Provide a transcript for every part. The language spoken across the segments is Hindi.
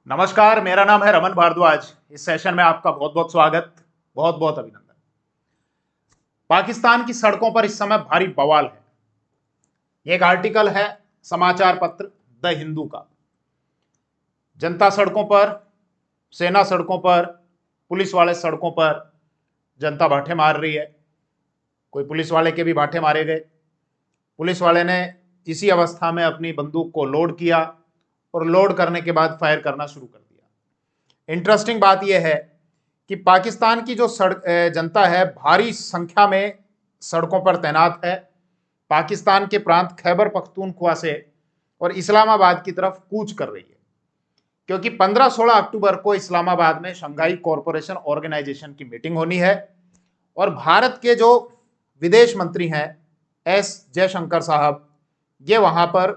नमस्कार, मेरा नाम है रमन भारद्वाज। इस सेशन में आपका बहुत बहुत स्वागत, बहुत बहुत अभिनंदन। पाकिस्तान की सड़कों पर इस समय भारी बवाल है। एक आर्टिकल है समाचार पत्र द हिंदू का। जनता सड़कों पर, सेना सड़कों पर, पुलिस वाले सड़कों पर जनता बांटे मार रही है। कोई पुलिस वाले के भी बांटे मारे गए। पुलिस वाले ने इसी अवस्था में अपनी बंदूक को लोड किया और लोड करने के बाद फायर करना शुरू कर दिया। इंटरेस्टिंग बात यह है कि पाकिस्तान की जो जनता है भारी संख्या में सड़कों पर तैनात है। पाकिस्तान के प्रांत खैबर पख्तूनख्वा से और इस्लामाबाद की तरफ कूच कर रही है, क्योंकि 15-16 अक्टूबर को इस्लामाबाद में शंघाई कॉरपोरेशन ऑर्गेनाइजेशन की मीटिंग होनी है और भारत के जो विदेश मंत्री हैं एस जयशंकर साहब, ये वहां पर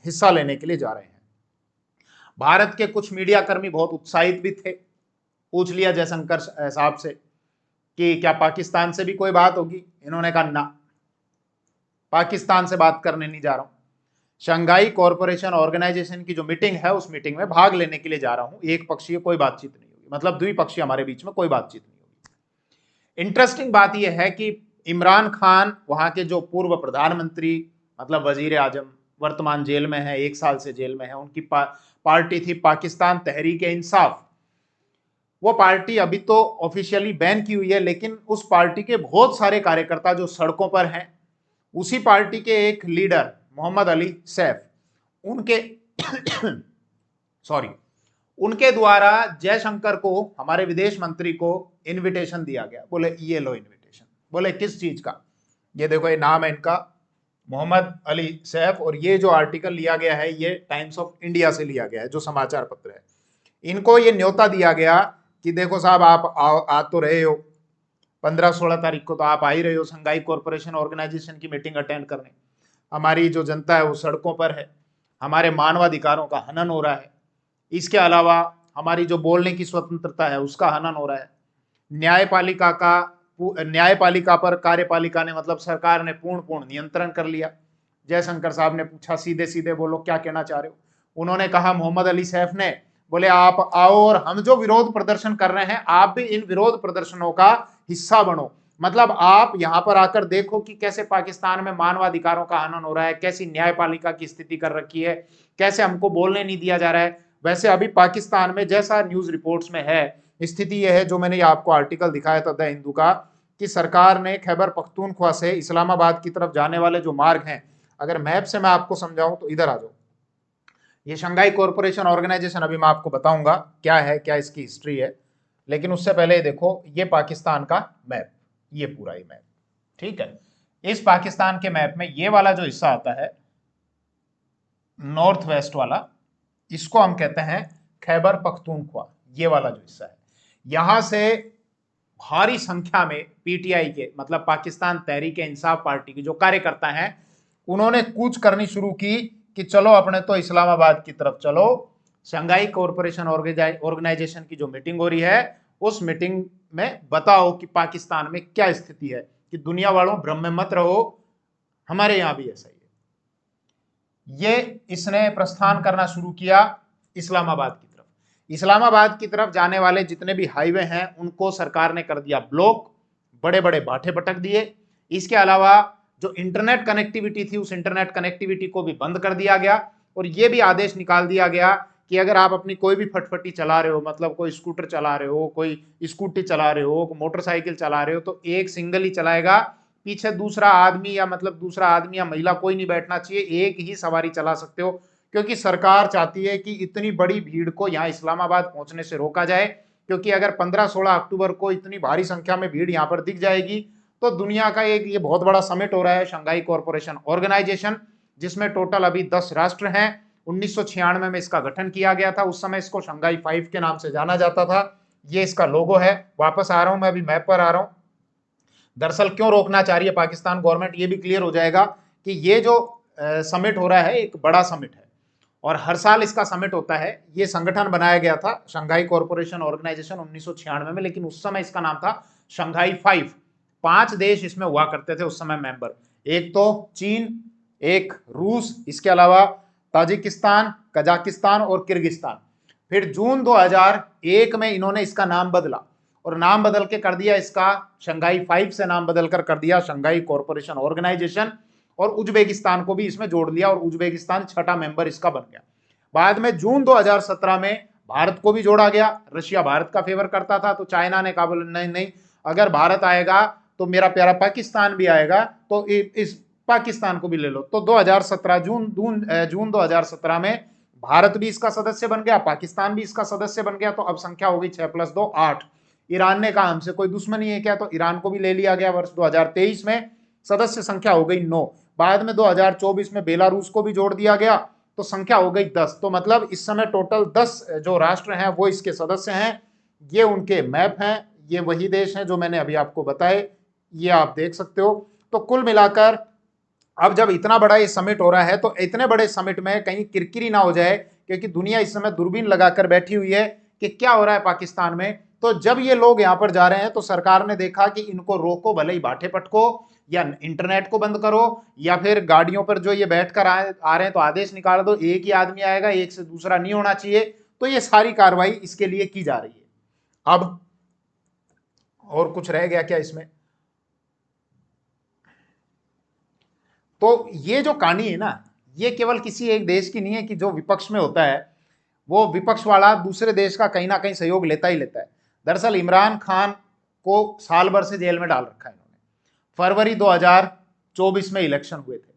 हिस्सा लेने के लिए जा रहे हैं। भारत के कुछ मीडिया कर्मी बहुत उत्साहित भी थे। पूछ लिया जयशंकर साहब से कि क्या पाकिस्तान से भी कोई बात होगी। इन्होंने कहा ना, पाकिस्तान से बात करने नहीं जा रहा हूं। शंघाई कॉरपोरेशन ऑर्गेनाइजेशन की जो मीटिंग है उस मीटिंग में भाग लेने के लिए जा रहा हूं। एक पक्षीय कोई बातचीत नहीं होगी, मतलब द्विपक्षीय हमारे बीच में कोई बातचीत नहीं होगी। इंटरेस्टिंग बात यह है कि इमरान खान, वहां के जो पूर्व प्रधानमंत्री मतलब वजीर आजम, वर्तमान जेल में है, 1 साल से जेल में है। उनकी पार्टी थी पाकिस्तान तहरीक इंसाफ। वो पार्टी अभी तो ऑफिशियली बैन की हुई है, लेकिन उस पार्टी के बहुत सारे कार्यकर्ता जो सड़कों पर हैं, उसी पार्टी के एक लीडर मोहम्मद अली सैफ, उनके सॉरी उनके द्वारा जयशंकर को, हमारे विदेश मंत्री को इनविटेशन दिया गया। बोले ये लो इनविटेशन। बोले किस चीज का? ये देखो, ये नाम है इनका, मोहम्मद अली सैफ। और ये जो आर्टिकल लिया गया है ये टाइम्स ऑफ इंडिया से लिया गया है, जो समाचार पत्र है। इनको ये न्योता दिया गया कि देखो साहब, आप आ तो रहे हो, 15-16 तारीख को तो आप आ ही रहे हो शंघाई कॉरपोरेशन ऑर्गेनाइजेशन की मीटिंग अटेंड करने। हमारी जो जनता है वो सड़कों पर है, हमारे मानवाधिकारों का हनन हो रहा है। इसके अलावा हमारी जो बोलने की स्वतंत्रता है उसका हनन हो रहा है। न्यायपालिका पर कार्यपालिका ने, मतलब सरकार ने पूर्ण नियंत्रण कर लिया। जयशंकर साहब ने पूछा सीधे सीधे, बोलो क्या कहना चाह रहे हो? उन्होंने कहा, मोहम्मद अली सैफ ने, बोले आप आओ और हम जो विरोध प्रदर्शन कर रहे हैं आप भी इन विरोध प्रदर्शनों का हिस्सा बनो। मतलब आप यहां पर आकर देखो कि कैसे पाकिस्तान में मानवाधिकारों का हनन हो रहा है, कैसी न्यायपालिका की स्थिति कर रखी है, कैसे हमको बोलने नहीं दिया जा रहा है। वैसे अभी पाकिस्तान में जैसा न्यूज रिपोर्ट्स में है, स्थिति यह है जो मैंने आपको आर्टिकल दिखाया था द हिंदू का, कि सरकार ने खैबर पख्तूनख्वा से इस्लामाबाद की तरफ जाने वाले जो मार्ग हैं, अगर मैप से मैं आपको समझाऊं तो इधर आ जाओ। ये शंघाई कॉरपोरेशन ऑर्गेनाइजेशन अभी मैं आपको बताऊंगा क्या है, क्या इसकी हिस्ट्री है, लेकिन उससे पहले देखो ये पाकिस्तान का मैप, ये पूरा ही मैप, ठीक है। इस पाकिस्तान के मैप में ये वाला जो हिस्सा आता है नॉर्थ वेस्ट वाला, इसको हम कहते हैं खैबर पख्तूनख्वा। ये वाला जो हिस्सा है, यहां से भारी संख्या में पीटीआई के, मतलब पाकिस्तान तहरीक इंसाफ पार्टी के जो कार्यकर्ता हैं, उन्होंने कूच करनी शुरू की कि चलो अपने तो इस्लामाबाद की तरफ चलो। शंघाई कॉरपोरेशन ऑर्गेनाइजेशन की जो मीटिंग हो रही है उस मीटिंग में बताओ कि पाकिस्तान में क्या स्थिति है, कि दुनिया वालों भ्रम में मत रहो, हमारे यहां भी ऐसा ही है। ये इसने प्रस्थान करना शुरू किया इस्लामाबाद की तरफ। इस्लामाबाद की तरफ जाने वाले जितने भी हाईवे हैं उनको सरकार ने कर दिया ब्लॉक, बड़े बड़े बाठे पटक दिए। इसके अलावा जो इंटरनेट कनेक्टिविटी थी उस इंटरनेट कनेक्टिविटी को भी बंद कर दिया गया और यह भी आदेश निकाल दिया गया कि अगर आप अपनी कोई भी फटफटी चला रहे हो, मतलब कोई स्कूटर चला रहे हो, कोई स्कूटी चला रहे हो, मोटरसाइकिल चला रहे हो, तो एक सिंगल ही चलाएगा, पीछे दूसरा आदमी या महिला कोई नहीं बैठना चाहिए, एक ही सवारी चला सकते हो। क्योंकि सरकार चाहती है कि इतनी बड़ी भीड़ को यहाँ इस्लामाबाद पहुंचने से रोका जाए, क्योंकि अगर 15-16 अक्टूबर को इतनी भारी संख्या में भीड़ यहाँ पर दिख जाएगी तो दुनिया का एक ये बहुत बड़ा समिट हो रहा है शंघाई कॉरपोरेशन ऑर्गेनाइजेशन, जिसमें टोटल अभी 10 राष्ट्र हैं। 1996 में इसका गठन किया गया था, उस समय इसको शंघाई 5 के नाम से जाना जाता था। ये इसका लोगो है। वापस आ रहा हूं मैं, अभी मैप पर आ रहा हूं। दरअसल क्यों रोकना चाह रही है पाकिस्तान गवर्नमेंट, ये भी क्लियर हो जाएगा कि ये जो समिट हो रहा है एक बड़ा समिट है और हर साल इसका समिट होता है। ये संगठन बनाया गया था शंघाई कॉरपोरेशन ऑर्गेनाइजेशन 1996 में, लेकिन उस समय इसका नाम था शंघाई 5। 5 देश इसमें हुआ करते थे उस समय मेंबर, एक तो चीन, एक रूस, इसके अलावा ताजिकिस्तान, कजाकिस्तान और किर्गिस्तान। फिर जून 2001 में इन्होंने इसका नाम बदला और नाम बदल के कर दिया इसका शंघाई 5 से नाम बदल कर दिया शंघाई कॉरपोरेशन ऑर्गेनाइजेशन, और उज्बेकिस्तान को भी इसमें जोड़ लिया और उज्बेकिस्तान छठा मेंबर इसका बन गया। बाद में जून 2017 में भारत को भी जोड़ा गया। रशिया भारत का फेवर करता था तो चाइना ने कहा नहीं नहीं, अगर भारत आएगा तो मेरा प्यारा पाकिस्तान भी आएगा, तो इस पाकिस्तान को भी ले लो। तो 2017 जून 2017 में भारत भी इसका सदस्य बन गया, पाकिस्तान भी इसका सदस्य बन गया। तो अब संख्या हो गई 6 + 2 8। ईरान ने कहा हमसे कोई दुश्मनी है क्या, तो ईरान को भी ले लिया गया वर्ष 2023 में, सदस्य संख्या हो गई 9। बाद में 2024 में बेलारूस को भी जोड़ दिया गया तो संख्या हो गई 10। तो मतलब इस समय टोटल 10 जो राष्ट्र हैं वो इसके सदस्य हैं। ये उनके मैप हैं, ये वही देश हैं जो मैंने अभी आपको बताए, ये आप देख सकते हो। तो कुल मिलाकर अब जब इतना बड़ा ये समिट हो रहा है तो इतने बड़े समिट में कहीं किरकिरी ना हो जाए, क्योंकि दुनिया इस समय दूरबीन लगाकर बैठी हुई है कि क्या हो रहा है पाकिस्तान में। तो जब ये लोग यहाँ पर जा रहे हैं तो सरकार ने देखा कि इनको रोको, भले ही बाटे पटको या इंटरनेट को बंद करो या फिर गाड़ियों पर जो ये बैठकर आ रहे हैं तो आदेश निकाल दो, एक ही आदमी आएगा, एक से दूसरा नहीं होना चाहिए। तो ये सारी कार्रवाई इसके लिए की जा रही है। अब और कुछ रह गया क्या इसमें? तो ये जो कहानी है ना, ये केवल किसी एक देश की नहीं है कि जो विपक्ष में होता है वो विपक्ष वाला दूसरे देश का कहीं ना कहीं सहयोग लेता ही लेता है। दरअसल इमरान खान को साल भर से जेल में डाल रखा है इन्होंने। फरवरी 2024 में इलेक्शन हुए थे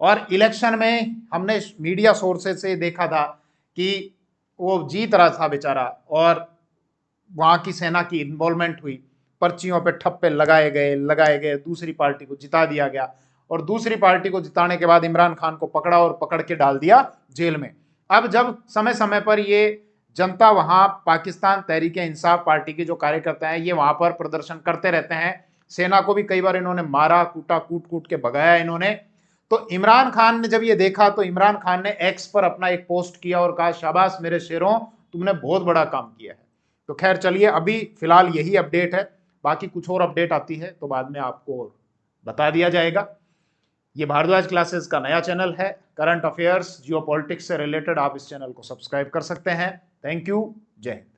और इलेक्शन में हमने मीडिया सोर्सेज से देखा था कि वो जीत रहा था बेचारा और वहाँ की सेना की इन्वॉल्वमेंट हुई, पर्चियों पे ठप्पे लगाए गए, दूसरी पार्टी को जिता दिया गया और दूसरी पार्टी को जिताने के बाद इमरान खान को पकड़ा और पकड़ के डाल दिया जेल में। अब जब समय समय पर ये जनता वहाँ पाकिस्तान तहरीक-ए-इंसाफ पार्टी के जो कार्यकर्ता हैं ये वहाँ पर प्रदर्शन करते रहते हैं, सेना को भी कई बार इन्होंने मारा कूटा, कूट के भगाया इन्होंने। तो इमरान खान ने जब ये देखा तो इमरान खान ने एक्स पर अपना एक पोस्ट किया और कहा शाबाश मेरे शेरों, तुमने बहुत बड़ा काम किया है। तो खैर चलिए, अभी फिलहाल यही अपडेट है, बाकी कुछ और अपडेट आती है तो बाद में आपको बता दिया जाएगा। ये भारद्वाज क्लासेस का नया चैनल है, करंट अफेयर्स जियोपॉलिटिक्स से रिलेटेड आप इस चैनल को सब्सक्राइब कर सकते हैं। थैंक यू, जय हिंद।